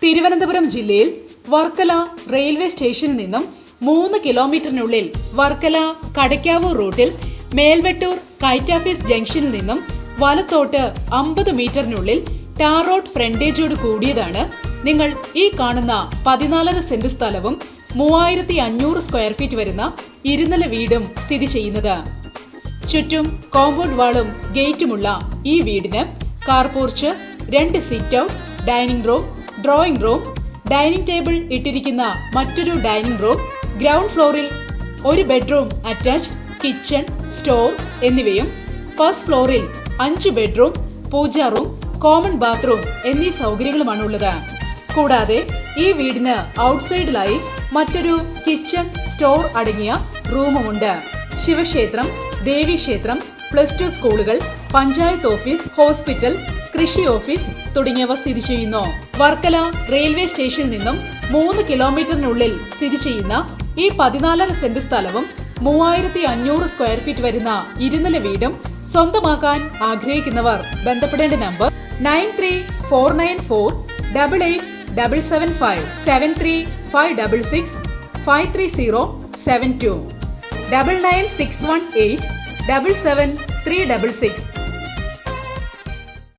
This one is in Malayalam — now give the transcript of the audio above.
തിരുവനന്തപുരം ജില്ലയിൽ വർക്കല റെയിൽവേ സ്റ്റേഷനിൽ നിന്നും 3 കിലോമീറ്ററിനുള്ളിൽ വർക്കല കടയ്ക്കാവൂർ റൂട്ടിൽ മേൽവെട്ടൂർ കൈറ്റാഫീസ് ജംഗ്ഷനിൽ നിന്നും വലത്തോട്ട് 50 മീറ്ററിനുള്ളിൽ ടാർ റോഡ് ഫ്രണ്ടേജോട് കൂടിയതാണ് നിങ്ങൾ ഈ കാണുന്ന 14.5 സെന്റ് സ്ഥലവും 3500 സ്ക്വയർ ഫീറ്റ് വരുന്ന ഇരുനില വീടും സ്ഥിതി ചെയ്യുന്നത്. ചുറ്റും കോമ്പൗണ്ട് വാളും ഗേറ്റുമുള്ള ഈ വീടിന് car porch, 2 sit out, dining room, drawing room, dining table ഇട്ടിരിക്കുന്ന മറ്റൊരു ഡൈനിങ് റൂം, ഗ്രൗണ്ട് ഫ്ലോറിൽ 1 ബെഡ്റൂം അറ്റാച്ച്ഡ് കിച്ചൺ, സ്റ്റോർ എന്നിവയും ഫസ്റ്റ് ഫ്ലോറിൽ 5 ബെഡ്റൂം, പൂജാ റൂം, കോമൺ ബാത്റൂം എന്നീ സൗകര്യങ്ങളുമാണുള്ളത്. കൂടാതെ ഈ വീടിന് ഔട്ട്സൈഡിലായി മറ്റൊരു കിച്ചൺ, സ്റ്റോർ അടങ്ങിയ റൂമുമുണ്ട്. ശിവക്ഷേത്രം, ദേവീക്ഷേത്രം, +2 സ്കൂളുകൾ, പഞ്ചായത്ത് ഓഫീസ്, ഹോസ്പിറ്റൽ, കൃഷി ഓഫീസ് തുടങ്ങിയവ സ്ഥിതി ചെയ്യുന്നു. വർക്കല റെയിൽവേ സ്റ്റേഷനിൽ നിന്നും 3 കിലോമീറ്ററിനുള്ളിൽ സ്ഥിതി ചെയ്യുന്ന ഈ 14.5 സെന്റ് സ്ഥലവും 3500 സ്ക്വയർ ഫീറ്റ് വരുന്ന ഇരുനില വീടും സ്വന്തമാക്കാൻ ആഗ്രഹിക്കുന്നവർ ബന്ധപ്പെടേണ്ട നമ്പർ 9349488775 73566 53072 9961877 366